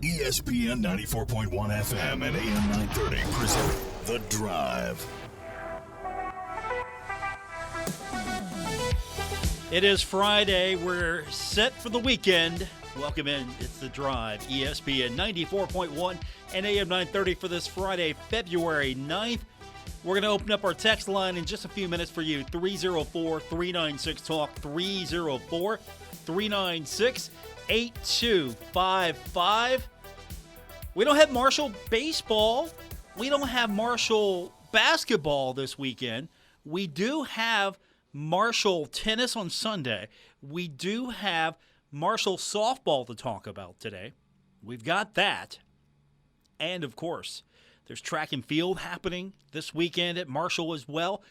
ESPN 94.1 FM and AM 930 present The Drive. It is Friday. We're set for the weekend. Welcome in. It's The Drive. ESPN 94.1 and AM 930 for this Friday, February 9th. We're going to open up our text line in just a few minutes for you. 304-396-TALK, 304-396-8255. We don't have Marshall baseball. We don't have Marshall basketball this weekend. We do have Marshall tennis on Sunday. We do have Marshall softball to talk about today. We've got that. And, of course, there's track and field happening this weekend at Marshall as well.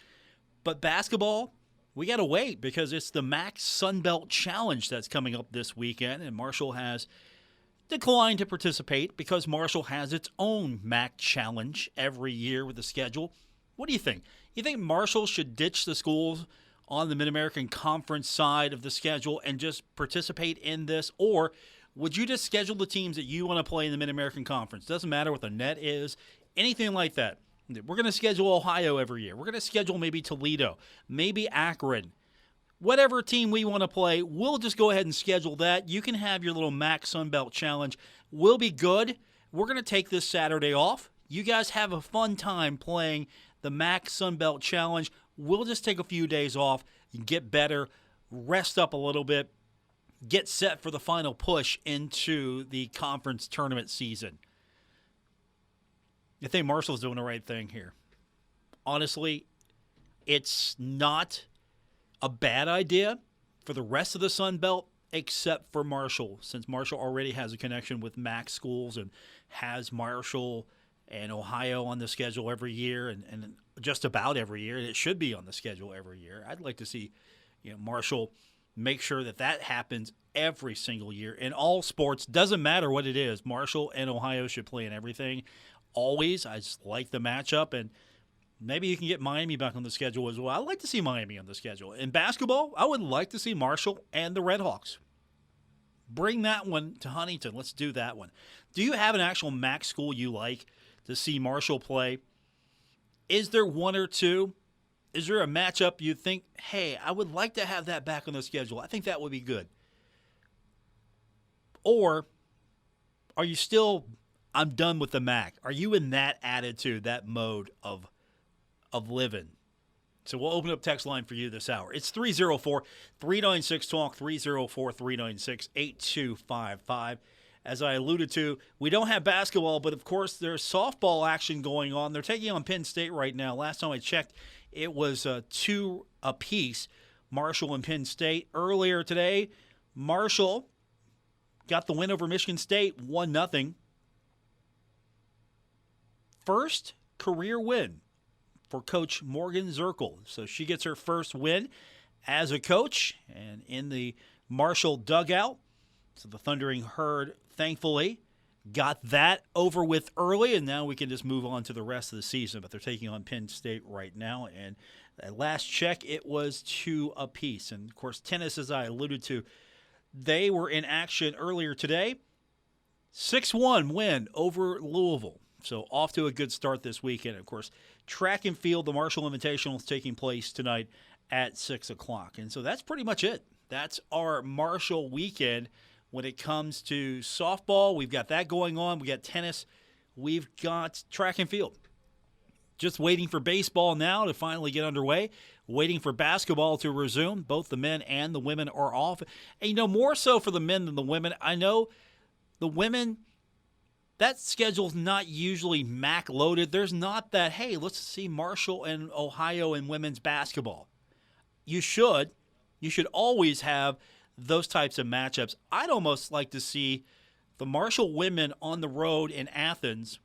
But basketball, we got to wait because it's the MAC Sunbelt Challenge that's coming up this weekend, and Marshall has declined to participate because Marshall has its own MAC Challenge every year with the schedule. What do you think? You think Marshall should ditch the schools on the Mid-American Conference side of the schedule and just participate in this, or would you just schedule the teams that you want to play in the Mid-American Conference? Doesn't matter what the net is, anything like that. We're going to schedule Ohio every year. We're going to schedule maybe Toledo, maybe Akron. Whatever team we want to play, we'll just go ahead and schedule that. You can have your little MAC Sunbelt Challenge. We'll be good. We're going to take this Saturday off. You guys have a fun time playing the MAC Sunbelt Challenge. We'll just take a few days off, get better, rest up a little bit, get set for the final push into the conference tournament season. I think Marshall's doing the right thing here. Honestly, it's not a bad idea for the rest of the Sun Belt except for Marshall, since Marshall already has a connection with MAC schools and has Marshall and Ohio on the schedule every year and just about every year, and it should be on the schedule every year. I'd like to see Marshall make sure that happens every single year in all sports. Doesn't matter what it is. Marshall and Ohio should play in everything always. I just like the matchup, and maybe you can get Miami back on the schedule as well. I'd like to see Miami on the schedule. In basketball, I would like to see Marshall and the Redhawks. Bring that one to Huntington. Let's do that one. Do you have an actual MAC school you like to see Marshall play? Is there one or two? Is there a matchup you think, hey, I would like to have that back on the schedule? I think that would be good. Or are you still, I'm done with the MAC? Are you in that attitude, that mode of living? So we'll open up text line for you this hour. It's 304-396-TALK, 304-396-8255. As I alluded to, we don't have basketball, but of course there's softball action going on. They're taking on Penn State right now. Last time I checked, it was 2 apiece, Marshall and Penn State. Earlier today, Marshall got the win over Michigan State, 1-0. First career win for Coach Morgan Zirkle. So she gets her first win as a coach and in the Marshall dugout. So the Thundering Herd, thankfully, got that over with early, and now we can just move on to the rest of the season. But they're taking on Penn State right now, and at last check, it was 2 apiece. And, of course, tennis, as I alluded to, they were in action earlier today. 6-1 win over Louisville. So off to a good start this weekend. Of course, track and field, the Marshall Invitational is taking place tonight at 6 o'clock. And so that's pretty much it. That's our Marshall weekend. When it comes to softball, we've got that going on. We got tennis. We've got track and field. Just waiting for baseball now to finally get underway. Waiting for basketball to resume. Both the men and the women are off. And, more so for the men than the women. I know the women, that schedule's not usually MAC loaded. There's not that, hey, let's see Marshall and Ohio in women's basketball. You should always have those types of matchups. I'd almost like to see the Marshall women on the road in Athens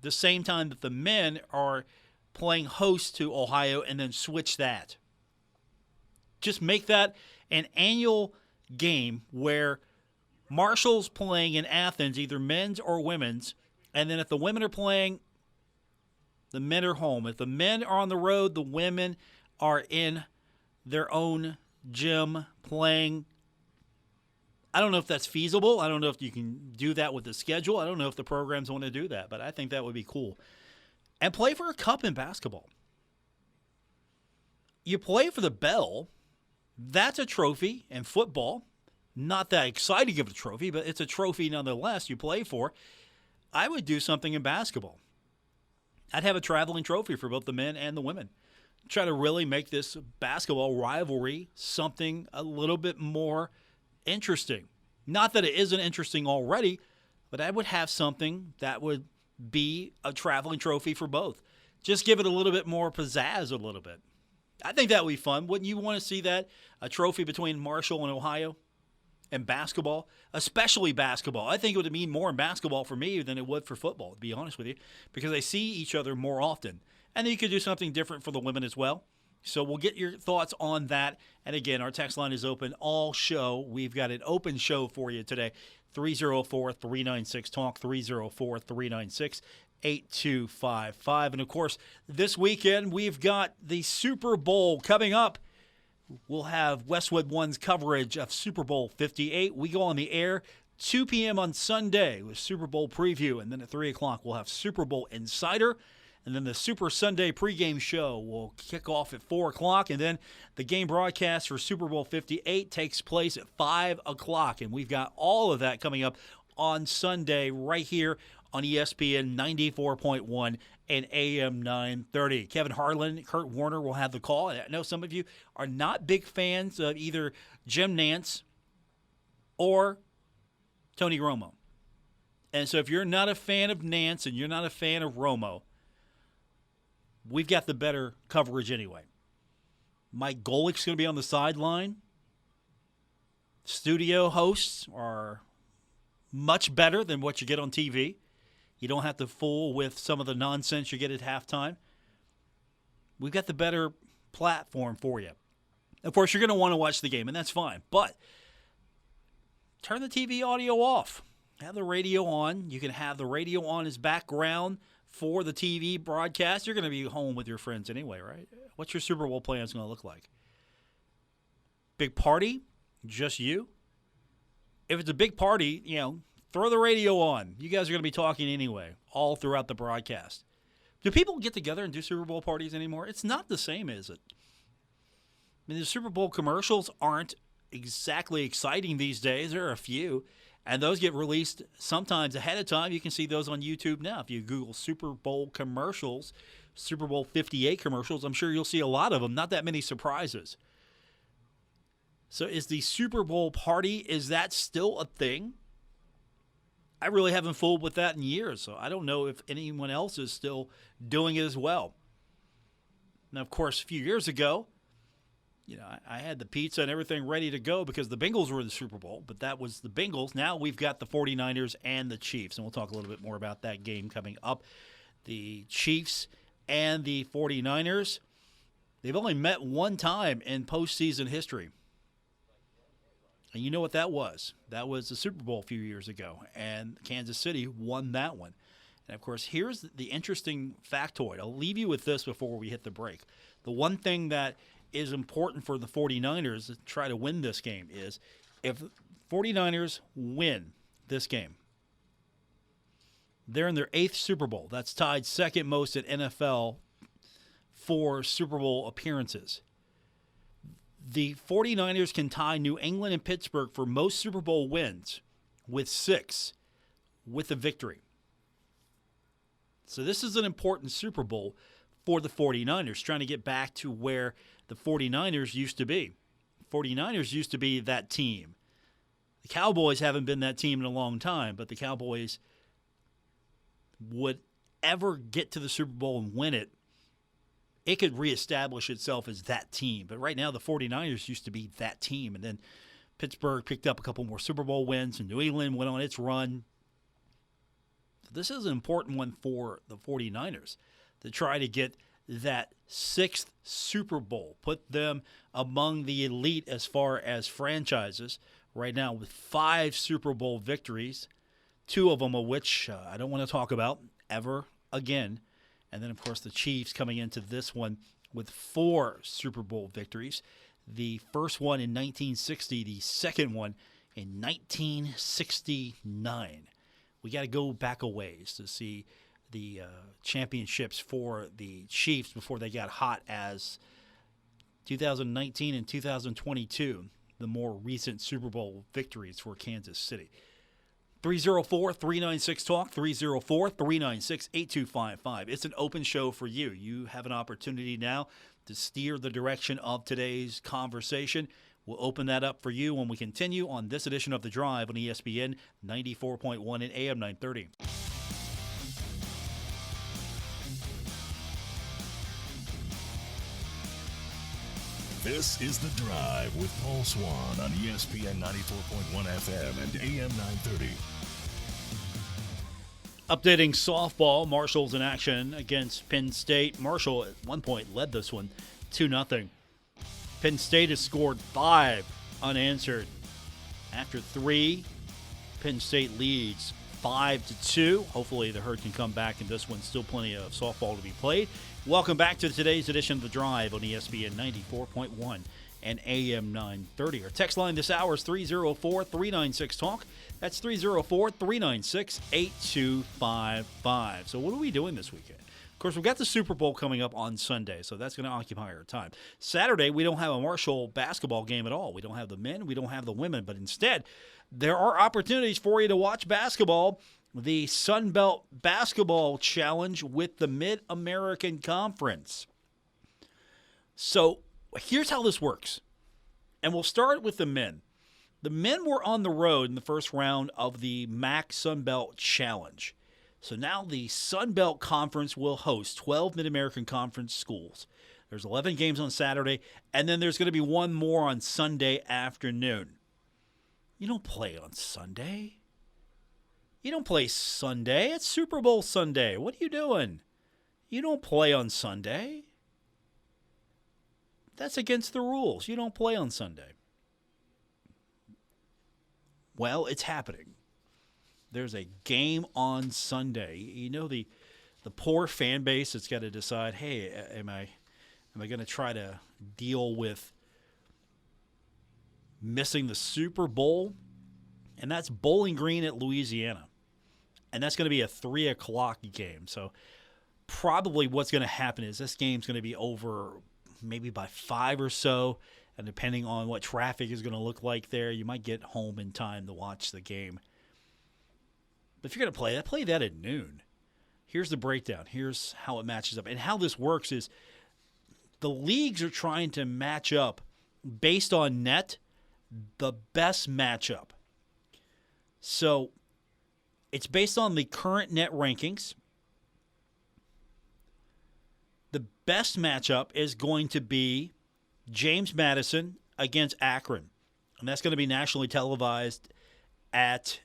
the same time that the men are playing host to Ohio, and then switch that. Just make that an annual game where Marshall's playing in Athens, either men's or women's, and then if the women are playing, the men are home. If the men are on the road, the women are in their own gym playing I don't know if that's feasible. I don't know if you can do that with the schedule. I don't know if the programs want to do that, but I think that would be cool. And play for a cup in basketball. You play for the bell. That's a trophy in football. Not that exciting of a trophy, but it's a trophy nonetheless you play for. I would do something in basketball. I'd have a traveling trophy for both the men and the women. Try to really make this basketball rivalry something a little bit more interesting. Not that it isn't interesting already, but I would have something that would be a traveling trophy for both. Just give it a little bit more pizzazz a little bit. I think that would be fun. Wouldn't you want to see that? A trophy between Marshall and Ohio and basketball, especially basketball. I think it would mean more in basketball for me than it would for football, to be honest with you, because they see each other more often. And then you could do something different for the women as well. So we'll get your thoughts on that. And again, our text line is open all show. We've got an open show for you today. 304-396-TALK, 304-396-8255. And, of course, this weekend we've got the Super Bowl coming up. We'll have Westwood One's coverage of Super Bowl 58. We go on the air 2 p.m. on Sunday with Super Bowl preview. And then at 3 o'clock we'll have Super Bowl Insider. And then the Super Sunday pregame show will kick off at 4 o'clock. And then the game broadcast for Super Bowl 58 takes place at 5 o'clock. And we've got all of that coming up on Sunday right here on ESPN 94.1 and AM 930. Kevin Harlan, Kurt Warner will have the call. I know some of you are not big fans of either Jim Nantz or Tony Romo. And so if you're not a fan of Nantz and you're not a fan of Romo, we've got the better coverage anyway. Mike Golick's going to be on the sideline. Studio hosts are much better than what you get on TV. You don't have to fool with some of the nonsense you get at halftime. We've got the better platform for you. Of course, you're going to want to watch the game, and that's fine. But turn the TV audio off. Have the radio on. You can have the radio on as background for the TV broadcast. You're going to be home with your friends anyway, right? What's your Super Bowl plans going to look like? Big party? Just you? If it's a big party, throw the radio on. You guys are going to be talking anyway, all throughout the broadcast. Do people get together and do Super Bowl parties anymore? It's not the same, is it? I mean, the Super Bowl commercials aren't exactly exciting these days. There are a few, and those get released sometimes ahead of time. You can see those on YouTube now. If you Google Super Bowl commercials, Super Bowl 58 commercials, I'm sure you'll see a lot of them. Not that many surprises. So is the Super Bowl party, is that still a thing? I really haven't fooled with that in years, so I don't know if anyone else is still doing it as well. Now, of course, a few years ago, I had the pizza and everything ready to go because the Bengals were in the Super Bowl, but that was the Bengals. Now we've got the 49ers and the Chiefs, and we'll talk a little bit more about that game coming up. The Chiefs and the 49ers, they've only met one time in postseason history. And you know what that was? That was the Super Bowl a few years ago, and Kansas City won that one. And, of course, here's the interesting factoid. I'll leave you with this before we hit the break. The one thing that is important for the 49ers to try to win this game is if 49ers win this game, they're in their 8th Super Bowl. That's tied second most at NFL for Super Bowl appearances. The 49ers can tie New England and Pittsburgh for most Super Bowl wins with 6 with a victory. So this is an important Super Bowl for the 49ers, trying to get back to where the 49ers used to be. 49ers used to be that team. The Cowboys haven't been that team in a long time, but the Cowboys would ever get to the Super Bowl and win it, it could reestablish itself as that team. But right now, the 49ers used to be that team. And then Pittsburgh picked up a couple more Super Bowl wins, and New England went on its run. So this is an important one for the 49ers to try to get that 6th Super Bowl, put them among the elite as far as franchises right now with 5 Super Bowl victories, 2 of them of which I don't want to talk about ever again. And then, of course, the Chiefs coming into this one with 4 Super Bowl victories. The first one in 1960, the second one in 1969. We got to go back a ways to see the championships for the Chiefs before they got hot as 2019 and 2022, the more recent Super Bowl victories for Kansas City. 304-396-TALK, 304-396-8255. It's an open show for you. You have an opportunity now to steer the direction of today's conversation. We'll open that up for you when we continue on this edition of The Drive on ESPN 94.1 and AM 930. This is The Drive with Paul Swann on ESPN 94.1 FM and AM 930. Updating softball, Marshall's in action against Penn State. Marshall at one point led this one 2-0. Penn State has scored 5 unanswered. After 3, Penn State leads 5-2. Hopefully the Herd can come back in this one. Still plenty of softball to be played. Welcome back to today's edition of The Drive on ESPN 94.1 and AM 930. Our text line this hour is 304-396-TALK. That's 304-396-8255. So what are we doing this weekend? Of course, we've got the Super Bowl coming up on Sunday, so that's going to occupy our time. Saturday, we don't have a Marshall basketball game at all. We don't have the men, we don't have the women, but instead, there are opportunities for you to watch basketball. The Sun Belt Basketball Challenge with the Mid-American Conference. So here's how this works. And we'll start with the men. The men were on the road in the first round of the MAC Sun Belt Challenge. So now the Sun Belt Conference will host 12 Mid-American Conference schools. There's 11 games on Saturday, and then there's going to be one more on Sunday afternoon. You don't play on Sunday. You don't play Sunday. It's Super Bowl Sunday. What are you doing? You don't play on Sunday. That's against the rules. You don't play on Sunday. Well, it's happening. There's a game on Sunday. You know, the poor fan base that's got to decide, hey, am I going to try to deal with missing the Super Bowl? And that's Bowling Green at Louisiana. And that's going to be a 3 o'clock game. So probably what's going to happen is this game's going to be over maybe by 5 or so. And depending on what traffic is going to look like there, you might get home in time to watch the game. But if you're going to play that at noon. Here's the breakdown. Here's how it matches up. And how this works is the leagues are trying to match up based on net, the best matchup. So it's based on the current net rankings. The best matchup is going to be James Madison against Akron. And that's going to be nationally televised at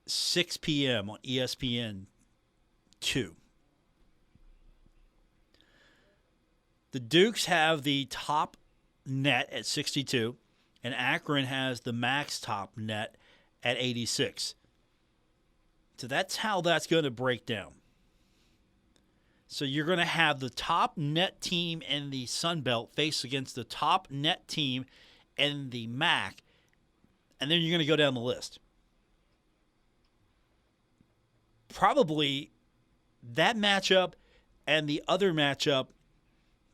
6 p.m. on ESPN 2. The Dukes have the top net at 62, and Akron has the max top net at 86. So that's how that's going to break down. So you're going to have the top net team in the Sun Belt face against the top net team in the MAC, and then you're going to go down the list. Probably that matchup and the other matchup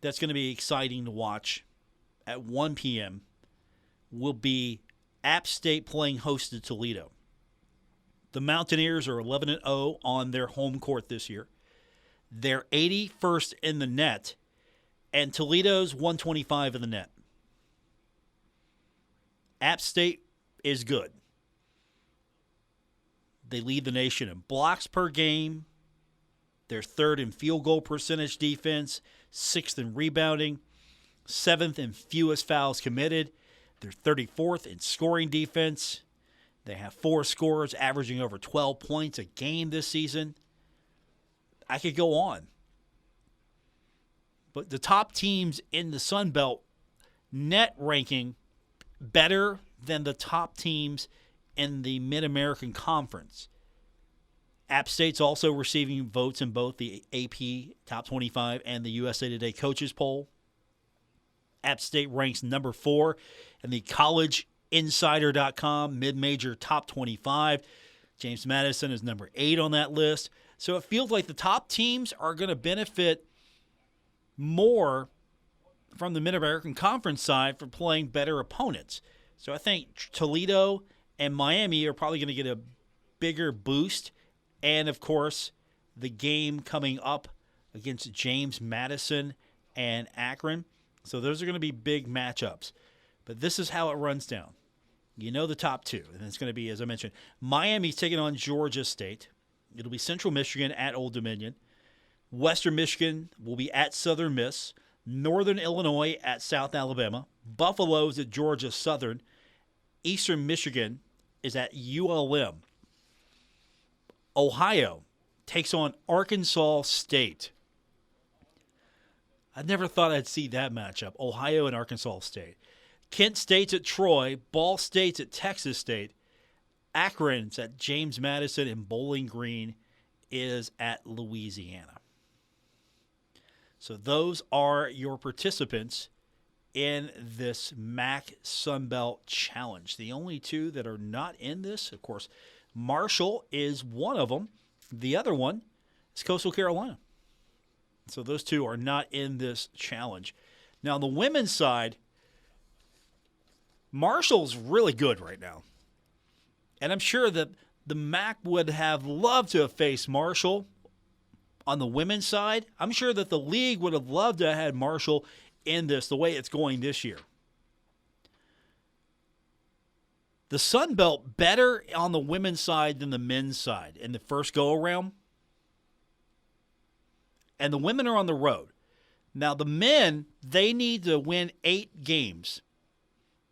that's going to be exciting to watch at 1 p.m. will be App State playing host to Toledo. The Mountaineers are 11-0 on their home court this year. They're 81st in the net, and Toledo's 125 in the net. App State is good. They lead the nation in blocks per game. They're 3rd in field goal percentage defense, 6th in rebounding, 7th in fewest fouls committed. They're 34th in scoring defense. They have 4 scorers averaging over 12 points a game this season. I could go on. But the top teams in the Sun Belt net ranking better than the top teams in the Mid-American Conference. App State's also receiving votes in both the AP Top 25 and the USA Today Coaches Poll. App State ranks number 4 in the college Insider.com, mid-major top 25. James Madison is number 8 on that list. So it feels like the top teams are going to benefit more from the Mid-American Conference side for playing better opponents. So I think Toledo and Miami are probably going to get a bigger boost. And, of course, the game coming up against James Madison and Akron. So those are going to be big matchups. But this is how it runs down. You know the top 2. And it's going to be, as I mentioned, Miami's taking on Georgia State. It'll be Central Michigan at Old Dominion. Western Michigan will be at Southern Miss. Northern Illinois at South Alabama. Buffalo's at Georgia Southern. Eastern Michigan is at ULM. Ohio takes on Arkansas State. I never thought I'd see that matchup, Ohio and Arkansas State. Kent State's at Troy. Ball State's at Texas State. Akron's at James Madison, and Bowling Green is at Louisiana. So those are your participants in this MAC Sunbelt Challenge. The only 2 that are not in this, of course, Marshall is one of them. The other one is Coastal Carolina. So those 2 are not in this challenge. Now, on the women's side, Marshall's really good right now. And I'm sure that the MAC would have loved to have faced Marshall on the women's side. I'm sure that the league would have loved to have had Marshall in this the way it's going this year. The Sun Belt better on the women's side than the men's side in the first go-around. And the women are on the road. Now, the men, they need to win 8 games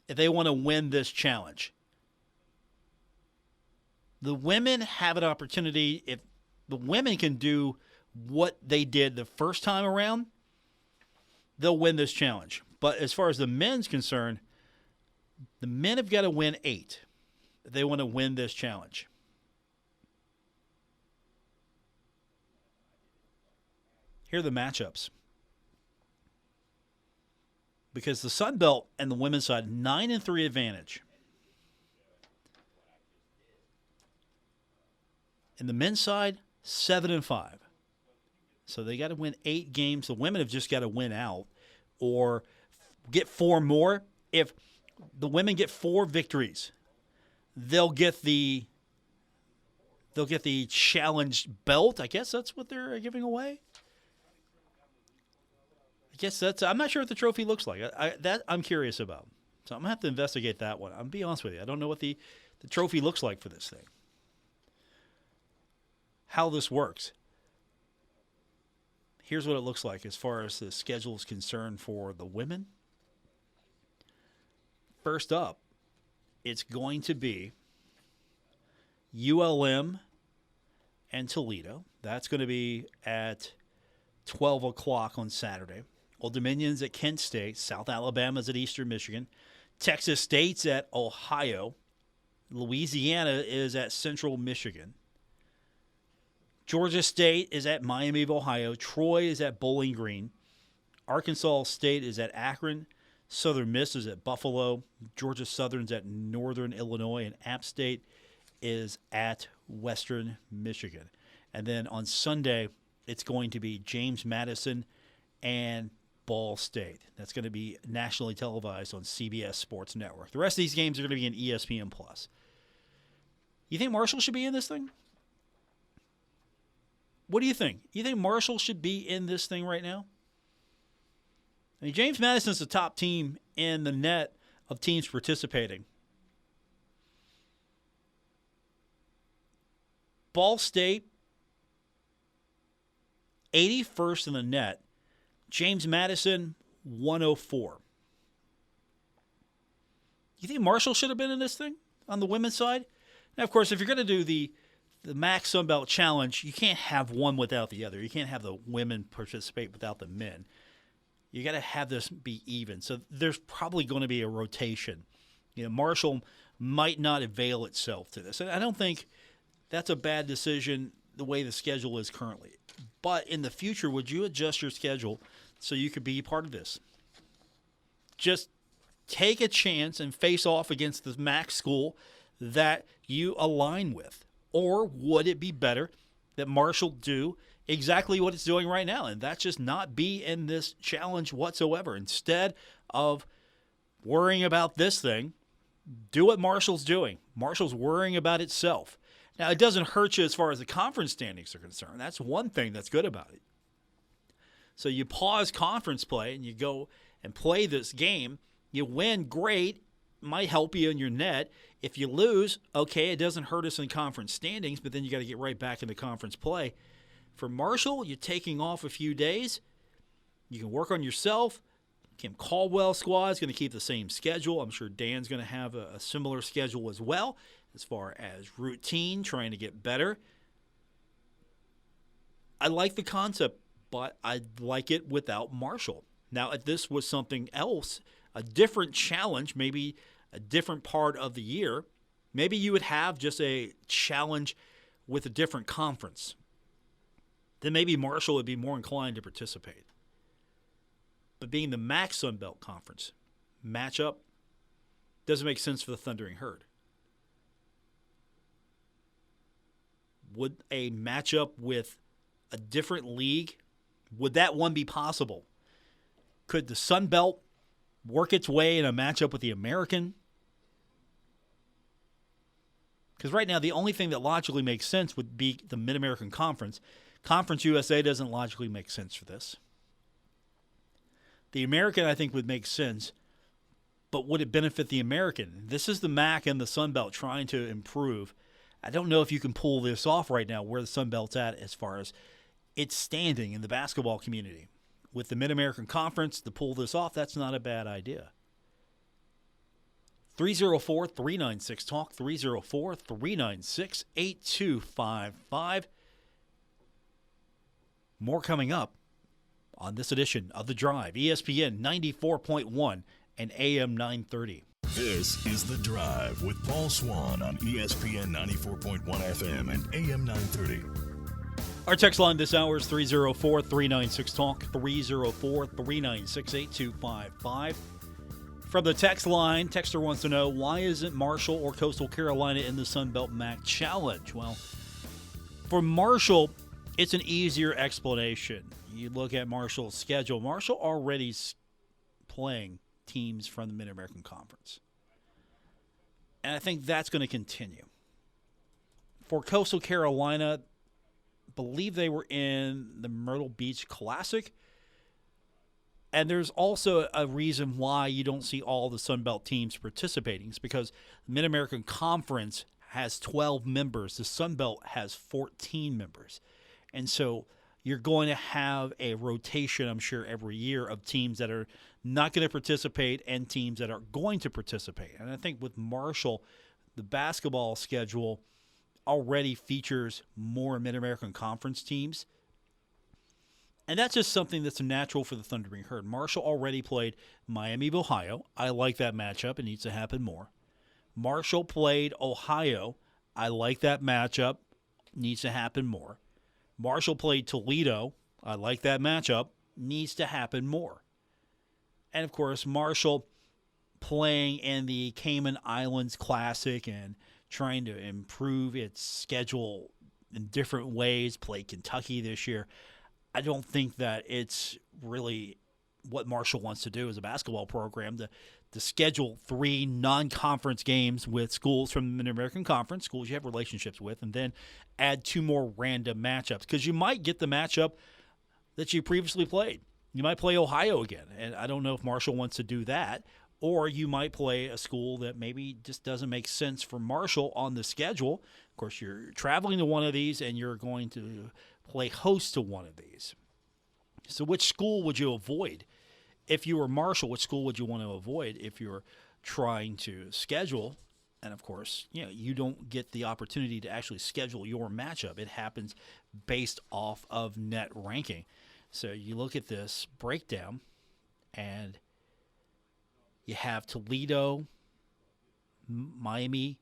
if they want to win this challenge. The women have an opportunity. If the women can do what they did the first time around, they'll win this challenge. But as far as the men's concerned, the men have got to win 8 if they want to win this challenge. Here are the matchups. Because the Sun Belt and the women's side, 9-3 advantage. And the men's side, 7-5. So they got to win 8 games. The women have just got to win out or get 4 more. If the women get 4 victories, they'll get the challenge belt. I guess that's what they're giving away. I'm not sure what the trophy looks like. I'm curious about. So I'm going to have to investigate that one. I'm going to be honest with you. I don't know what the trophy looks like for this thing. How this works. Here's what it looks like as far as the schedule is concerned for the women. First up, it's going to be ULM and Toledo. That's going to be at 12 o'clock on Saturday. Old Dominion's at Kent State. South Alabama's at Eastern Michigan. Texas State's at Ohio. Louisiana is at Central Michigan. Georgia State is at Miami of Ohio. Troy is at Bowling Green. Arkansas State is at Akron. Southern Miss is at Buffalo. Georgia Southern's at Northern Illinois. And App State is at Western Michigan. And then on Sunday, it's going to be James Madison and Ball State. That's going to be nationally televised on CBS Sports Network. The rest of these games are going to be in ESPN+. You think Marshall should be in this thing? What do you think? You think Marshall should be in this thing right now? I mean, James Madison's the top team in the net of teams participating. Ball State, 81st in the net. James Madison, 104. You think Marshall should have been in this thing on the women's side? Now, of course, if you're going to do the MAC Sunbelt Challenge, you can't have one without the other. You can't have the women participate without the men. You got to have this be even. So there's probably going to be a rotation. You know, Marshall might not avail itself to this. And I don't think that's a bad decision the way the schedule is currently. But in the future, would you adjust your schedule so you could be part of this? Just take a chance and face off against the MAC school that you align with? Or would it be better that Marshall do exactly what it's doing right now, and that's just not be in this challenge whatsoever? Instead of worrying about this thing, do what Marshall's doing. Marshall's worrying about itself. Now, it doesn't hurt you as far as the conference standings are concerned. That's one thing that's good about it. So you pause conference play and you go and play this game. You win, great. Might help you in your net. If you lose, okay, it doesn't hurt us in conference standings, but then you got to get right back into conference play. For Marshall, you're taking off a few days. You can work on yourself. Kim Caldwell's squad is going to keep the same schedule. I'm sure Dan's going to have a similar schedule as well as far as routine, trying to get better. I like the concept, but I like it without Marshall. Now, if this was something else, a different challenge, maybe a different part of the year, maybe you would have just a challenge with a different conference. Then maybe Marshall would be more inclined to participate. But being the MAC Sun Belt Conference matchup doesn't make sense for the Thundering Herd. Would a matchup with a different league, would that one be possible? Could the Sun Belt work its way in a matchup with the American? Because right now, the only thing that logically makes sense would be the Mid-American Conference. Conference USA doesn't logically make sense for this. The American, I think, would make sense, but would it benefit the American? This is the MAC and the Sun Belt trying to improve. I don't know if you can pull this off right now, where the Sun Belt's at as far as its standing in the basketball community. With the Mid-American Conference, to pull this off, that's not a bad idea. 304-396-TALK, 304-396-8255. More coming up on this edition of The Drive, ESPN 94.1 and AM 930. This is The Drive with Paul Swann on ESPN 94.1 FM and AM 930. Our text line this hour is 304-396-TALK, 304-396-8255. From the text line, texter wants to know, why isn't Marshall or Coastal Carolina in the Sun Belt MAC Challenge? Well, for Marshall, it's an easier explanation. You look at Marshall's schedule. Marshall already playing teams from the Mid-American Conference. And I think that's going to continue. For Coastal Carolina, I believe they were in the Myrtle Beach Classic. And there's also a reason why you don't see all the Sun Belt teams participating. It's because the Mid-American Conference has 12 members. The Sun Belt has 14 members. And so you're going to have a rotation, I'm sure, every year of teams that are not going to participate and teams that are going to participate. And I think with Marshall, the basketball schedule already features more Mid-American Conference teams. And that's just something that's natural for the Thundering Herd. Marshall already played Miami of Ohio. I like that matchup. It needs to happen more. Marshall played Ohio. I like that matchup. Needs to happen more. Marshall played Toledo. I like that matchup. Needs to happen more. And, of course, Marshall playing in the Cayman Islands Classic and trying to improve its schedule in different ways, played Kentucky this year. I don't think that it's really what Marshall wants to do as a basketball program, to schedule 3 non-conference games with schools from the Mid-American Conference, schools you have relationships with, and then add 2 more random matchups. Because you might get the matchup that you previously played. You might play Ohio again, and I don't know if Marshall wants to do that. Or you might play a school that maybe just doesn't make sense for Marshall on the schedule. Of course, you're traveling to one of these, and you're going to play host to one of these. So which school would you avoid? If you were Marshall, which school would you want to avoid if you're trying to schedule? And, of course, you don't get the opportunity to actually schedule your matchup. It happens based off of net ranking. So you look at this breakdown, and you have Toledo, Miami,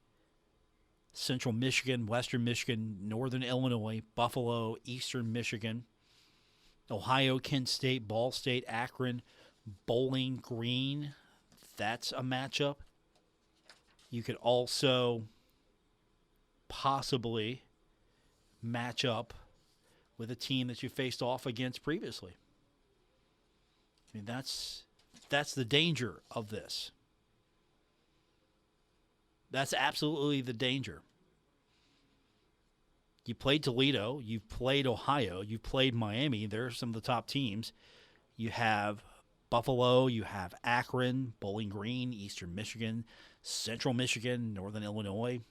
Central Michigan, Western Michigan, Northern Illinois, Buffalo, Eastern Michigan, Ohio, Kent State, Ball State, Akron, Bowling Green, That's a matchup. You could also possibly match up with a team that you faced off against previously. I mean, that's the danger of this. That's absolutely the danger. You played Toledo, you've played Ohio, you've played Miami. They're some of the top teams. You have Buffalo, you have Akron, Bowling Green, Eastern Michigan, Central Michigan, Northern Illinois,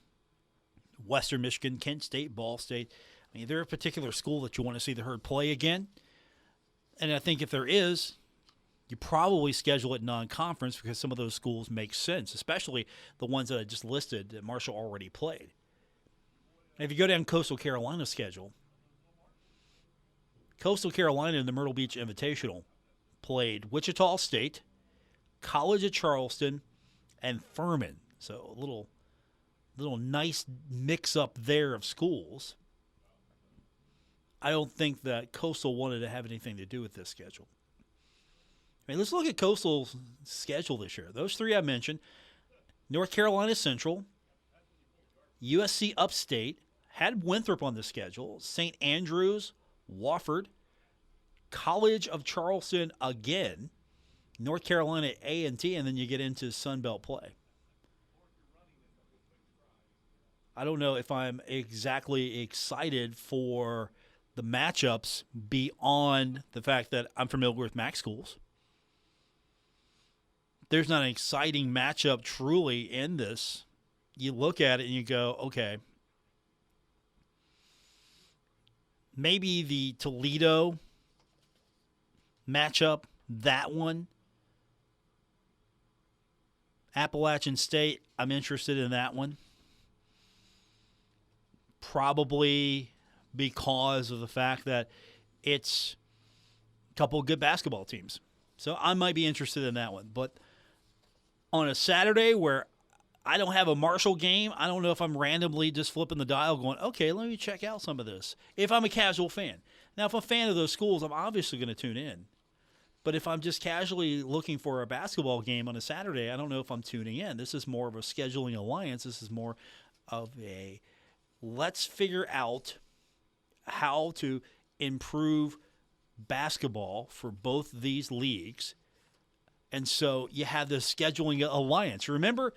Western Michigan, Kent State, Ball State. I mean, they're a particular school that you want to see the Herd play again. And I think if there is, you probably schedule it non-conference because some of those schools make sense, especially the ones that I just listed that Marshall already played. And if you go down Coastal Carolina's schedule, Coastal Carolina in the Myrtle Beach Invitational played Wichita State, College of Charleston, and Furman. So a little nice mix-up there of schools. I don't think that Coastal wanted to have anything to do with this schedule. I mean, let's look at Coastal's schedule this year. Those three I mentioned, North Carolina Central, USC Upstate, had Winthrop on the schedule, St. Andrews, Wofford, College of Charleston again, North Carolina A&T, and then you get into Sun Belt play. I don't know if I'm exactly excited for the matchups beyond the fact that I'm familiar with MAC schools. There's not an exciting matchup truly in this. You look at it and you go, okay, maybe the Toledo matchup, that one. Appalachian State, I'm interested in that one. Probably because of the fact that it's a couple of good basketball teams. So I might be interested in that one. But on a Saturday where I don't have a Marshall game, I don't know if I'm randomly just flipping the dial going, okay, let me check out some of this. If I'm a casual fan. Now, if I'm a fan of those schools, I'm obviously going to tune in. But if I'm just casually looking for a basketball game on a Saturday, I don't know if I'm tuning in. This is more of a scheduling alliance. This is more of a let's figure out how to improve basketball for both these leagues. And so you have this scheduling alliance. Remember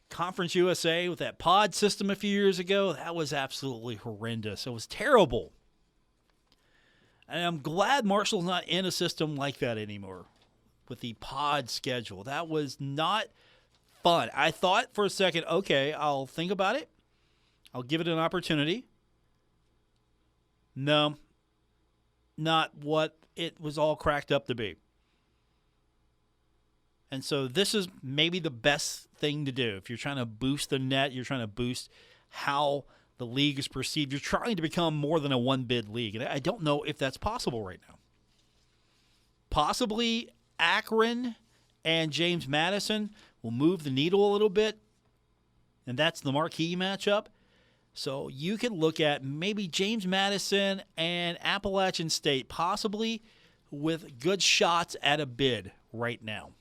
Conference USA with that pod system a few years ago? That was absolutely horrendous. It was terrible. And I'm glad Marshall's not in a system like that anymore with the pod schedule. That was not fun. I thought for a second, okay, I'll think about it. I'll give it an opportunity. No, not what it was all cracked up to be. And so this is maybe the best thing to do. If you're trying to boost the net, you're trying to boost how the league is perceived, you're trying to become more than a one-bid league. And I don't know if that's possible right now. Possibly Akron and James Madison will move the needle a little bit, and that's the marquee matchup. So you could look at maybe James Madison and Appalachian State, possibly with good shots at a bid right now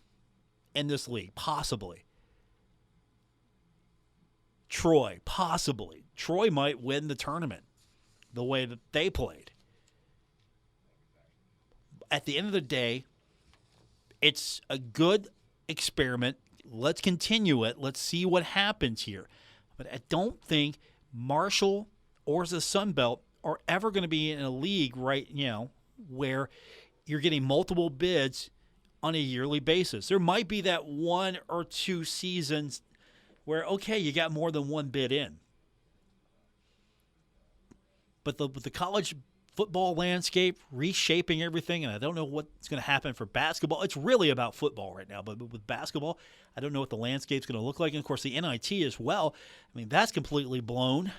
in this league, possibly. Troy, possibly. Troy might win the tournament the way that they played. At the end of the day, it's a good experiment. Let's continue it. Let's see what happens here. But I don't think Marshall or the Sun Belt are ever going to be in a league where you're getting multiple bids on a yearly basis. There might be that one or two seasons where, okay, you got more than one bid in. But with the college football landscape reshaping everything, and I don't know what's going to happen for basketball. It's really about football right now, but with basketball, I don't know what the landscape's going to look like. And, of course, the NIT as well. I mean, that's completely blown.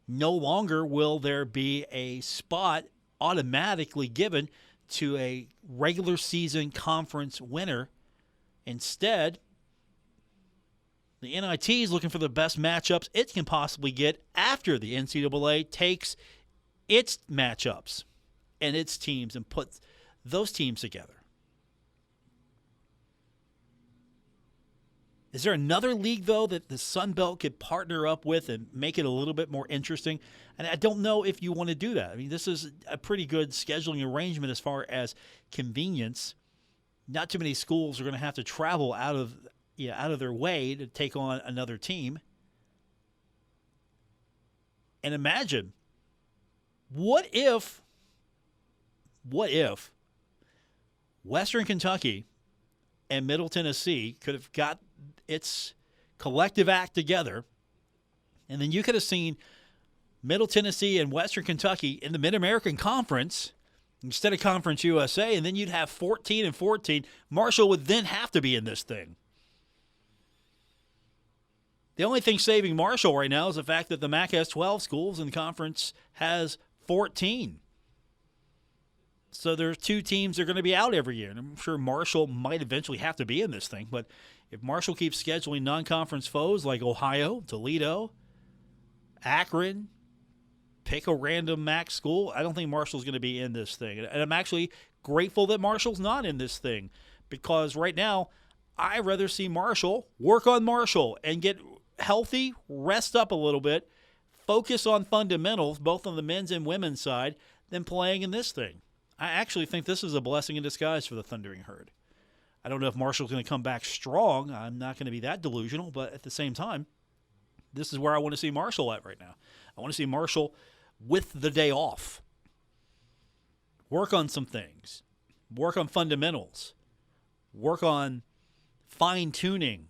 No longer will there be a spot automatically given to a regular season conference winner. Instead, the NIT is looking for the best matchups it can possibly get after the NCAA takes its matchups and its teams and puts those teams together. Is there another league, though, that the Sun Belt could partner up with and make it a little bit more interesting? And I don't know if you want to do that. I mean, this is a pretty good scheduling arrangement as far as convenience. Not too many schools are going to have to travel out of their way to take on another team. And imagine, what if Western Kentucky and Middle Tennessee could have got its collective act together, and then you could have seen Middle Tennessee and Western Kentucky in the Mid-American Conference instead of Conference USA, and then you'd have 14 and 14. Marshall would then have to be in this thing. The only thing saving Marshall right now is the fact that the MAC has 12 schools and the conference has 14. So there's two teams that are going to be out every year. And I'm sure Marshall might eventually have to be in this thing. But if Marshall keeps scheduling non-conference foes like Ohio, Toledo, Akron, pick a random MAC school, I don't think Marshall's going to be in this thing. And I'm actually grateful that Marshall's not in this thing, because right now I'd rather see Marshall work on Marshall and get healthy, rest up a little bit, focus on fundamentals, both on the men's and women's side, than playing in this thing. I actually think this is a blessing in disguise for the Thundering Herd. I don't know if Marshall's going to come back strong. I'm not going to be that delusional, but at the same time, this is where I want to see Marshall at right now. I want to see Marshall with the day off. Work on some things. Work on fundamentals. Work on fine-tuning.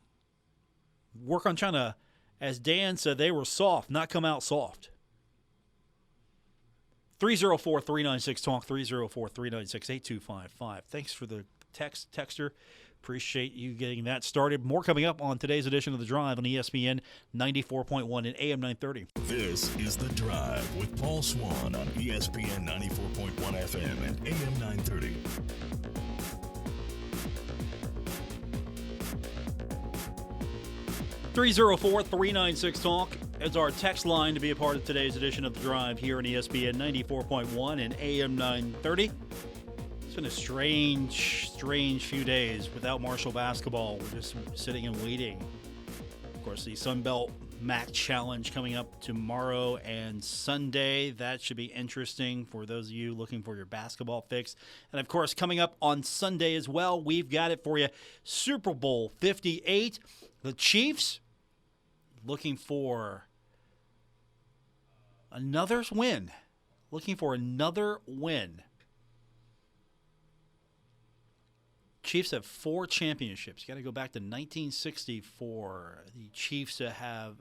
Work on trying to, as Dan said, they were soft, not come out soft. 304-396-TALK, 304-396-8255. Thanks for the texter. Appreciate you getting that started. More coming up on today's edition of The Drive on ESPN 94.1 and AM 930. This is The Drive with Paul Swann on ESPN 94.1 FM and AM 930. .396-TALK is our text line to be a part of today's edition of The Drive here on ESPN 94.1 and AM 930. It's been a strange few days without Marshall basketball. We're just sitting and waiting. Of course, the Sun Belt MAC Challenge coming up tomorrow and Sunday. That should be interesting for those of you looking for your basketball fix. And, of course, coming up on Sunday as well, we've got it for you. Super Bowl 58. The Chiefs looking for another win. Chiefs have 4 championships. You got to go back to 1960 for the Chiefs to have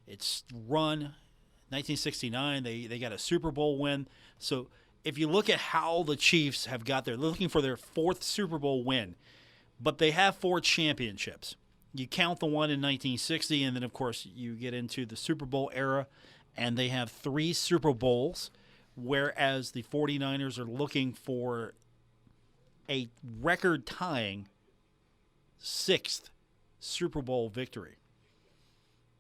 its run. 1969, they got a Super Bowl win. So if you look at how the Chiefs have got there, they're looking for their 4th Super Bowl win. But they have 4 championships. You count the one in 1960, and then, of course, you get into the Super Bowl era, and they have 3 Super Bowls, whereas the 49ers are looking for a record-tying 6th Super Bowl victory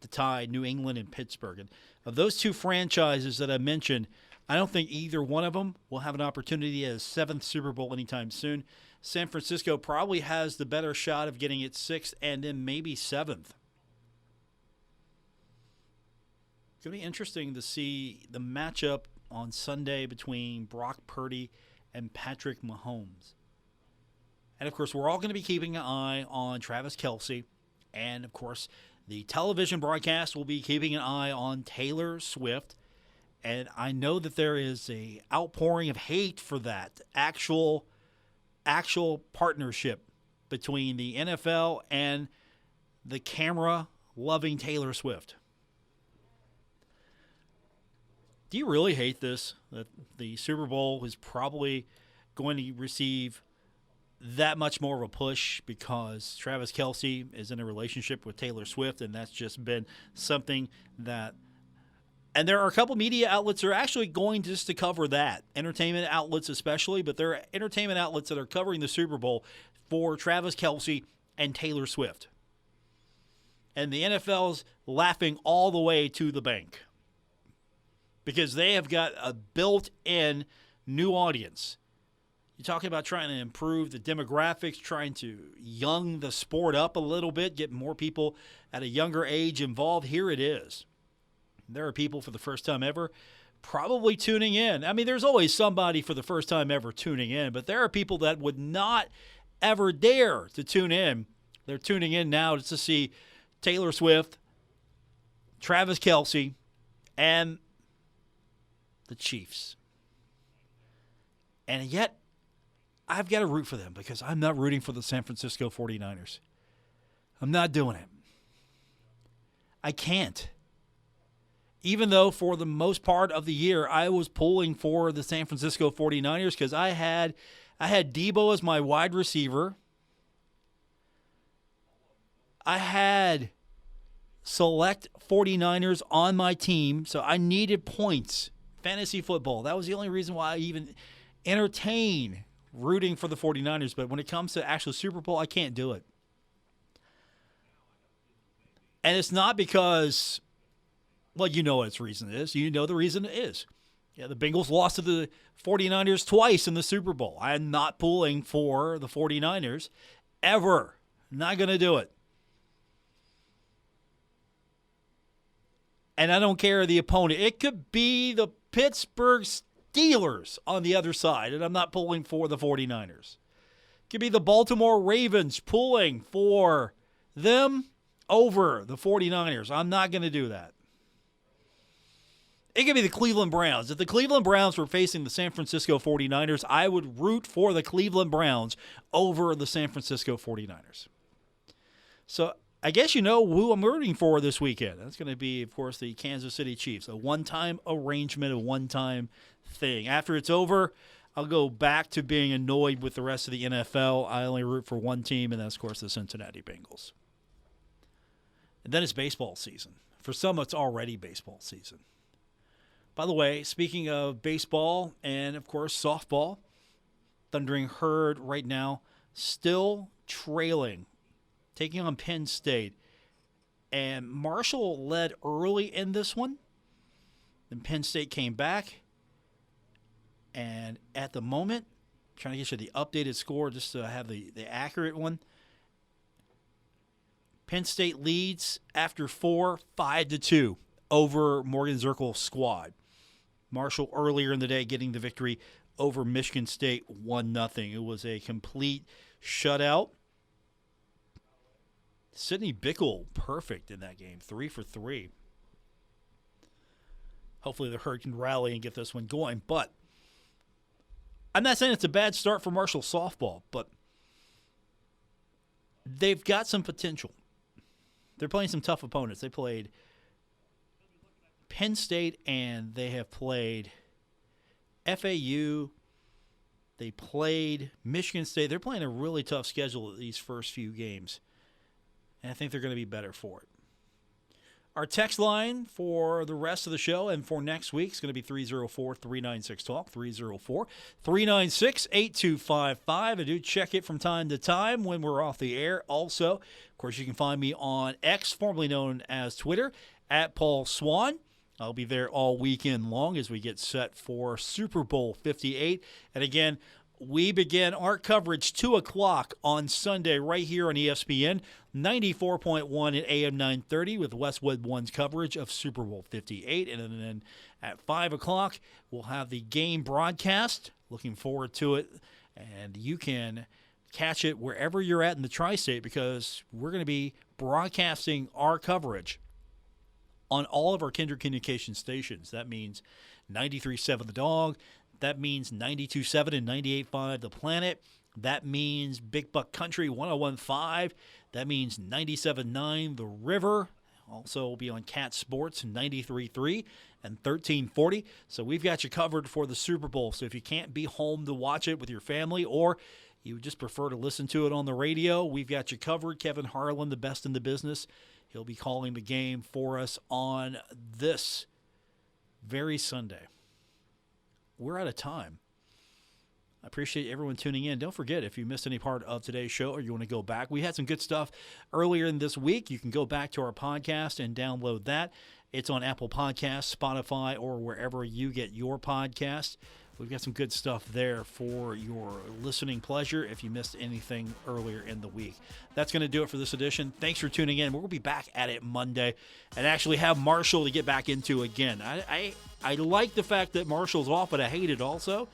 to tie New England and Pittsburgh. And of those 2 franchises that I mentioned, I don't think either one of them will have an opportunity at a 7th Super Bowl anytime soon. San Francisco probably has the better shot of getting its 6th and then maybe 7th. It's going to be interesting to see the matchup on Sunday between Brock Purdy and Patrick Mahomes. And, of course, we're all going to be keeping an eye on Travis Kelce. And, of course, the television broadcast will be keeping an eye on Taylor Swift. And I know that there is a outpouring of hate for that actual partnership between the NFL and the camera-loving Taylor Swift. Do you really hate this, that the Super Bowl is probably going to receive that much more of a push because Travis Kelce is in a relationship with Taylor Swift, and that's just been something that – and there are a couple media outlets that are actually going just to cover that, entertainment outlets especially, but there are entertainment outlets that are covering the Super Bowl for Travis Kelce and Taylor Swift. And the NFL's laughing all the way to the bank because they have got a built-in new audience. You're talking about trying to improve the demographics, trying to young the sport up a little bit, get more people at a younger age involved. Here it is. There are people for the first time ever probably tuning in. I mean, there's always somebody for the first time ever tuning in, but there are people that would not ever dare to tune in. They're tuning in now to see Taylor Swift, Travis Kelce, and the Chiefs. And yet, I've got to root for them because I'm not rooting for the San Francisco 49ers. I'm not doing it. I can't. Even though for the most part of the year, I was pulling for the San Francisco 49ers because I had Debo as my wide receiver. I had select 49ers on my team, so I needed points. Fantasy football. That was the only reason why I even entertain rooting for the 49ers. But when it comes to actual Super Bowl, I can't do it. And it's not because, well, you know what its reason is. You know the reason it is. Yeah, the Bengals lost to the 49ers twice in the Super Bowl. I am not pulling for the 49ers ever. Not going to do it. And I don't care the opponent. It could be the Pittsburgh Steelers on the other side, and I'm not pulling for the 49ers. It could be the Baltimore Ravens pulling for them over the 49ers. I'm not going to do that. It could be the Cleveland Browns. If the Cleveland Browns were facing the San Francisco 49ers, I would root for the Cleveland Browns over the San Francisco 49ers. So I guess you know who I'm rooting for this weekend. That's going to be, of course, the Kansas City Chiefs. A one-time arrangement, a one-time thing. After it's over, I'll go back to being annoyed with the rest of the NFL. I only root for one team, and that's, of course, the Cincinnati Bengals. And then it's baseball season. For some, it's already baseball season. By the way, speaking of baseball and, of course, softball, Thundering Herd right now still trailing, taking on Penn State. And Marshall led early in this one. Then Penn State came back. And at the moment, I'm trying to get you the updated score just to have the accurate one. Penn State leads after 4, 5-2 over Morgan Zirkle's squad. Marshall earlier in the day getting the victory over Michigan State 1-0. It was a complete shutout. Sidney Bickle, perfect in that game, 3 for 3. Hopefully the Herd can rally and get this one going. But I'm not saying it's a bad start for Marshall softball, but they've got some potential. They're playing some tough opponents. They played Penn State and they have played FAU. They played Michigan State. They're playing a really tough schedule these first few games. And I think they're going to be better for it. Our text line for the rest of the show and for next week is going to be 304-396-TALK, 304-396-8255. I do check it from time to time when we're off the air. Also, of course, you can find me on X, formerly known as Twitter, at Paul Swann. I'll be there all weekend long as we get set for Super Bowl 58. And again, we begin our coverage 2 o'clock on Sunday right here on ESPN, 94.1 at AM 930 with Westwood One's coverage of Super Bowl 58. And then at 5 o'clock, we'll have the game broadcast. Looking forward to it. And you can catch it wherever you're at in the tri-state because we're going to be broadcasting our coverage on all of our Kindred Communications stations. That means 93.7 The Dog. That means 92.7 and 98.5 The Planet. That means Big Buck Country 101.5. That means 97.9 The River. Also, we'll be on Cat Sports 93.3 and 1340. So we've got you covered for the Super Bowl. So if you can't be home to watch it with your family or you would just prefer to listen to it on the radio, we've got you covered. Kevin Harlan, the best in the business. He'll be calling the game for us on this very Sunday. We're out of time. I appreciate everyone tuning in. Don't forget, if you missed any part of today's show or you want to go back, we had some good stuff earlier in this week. You can go back to our podcast and download that. It's on Apple Podcasts, Spotify, or wherever you get your podcasts. We've got some good stuff there for your listening pleasure if you missed anything earlier in the week. That's going to do it for this edition. Thanks for tuning in. We'll be back at it Monday and actually have Marshall to get back into again. I like the fact that Marshall's off, but I hate it also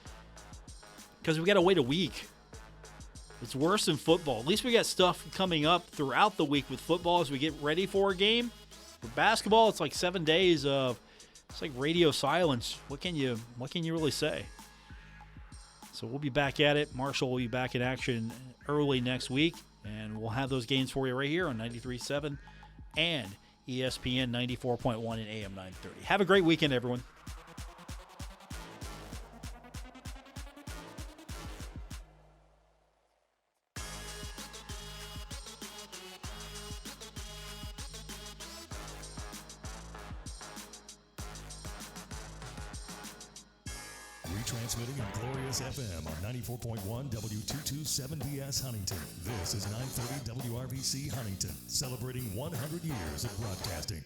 because we got to wait a week. It's worse than football. At least we got stuff coming up throughout the week with football as we get ready for a game. For basketball, it's like 7 days of it's like radio silence. What can you really say? So we'll be back at it. Marshall will be back in action early next week, and we'll have those games for you right here on 93.7 and ESPN 94.1 and AM 930. Have a great weekend, everyone. Retransmitting on Glorious FM on 94.1 W227BS Huntington. This is 930 WRVC Huntington, celebrating 100 years of broadcasting.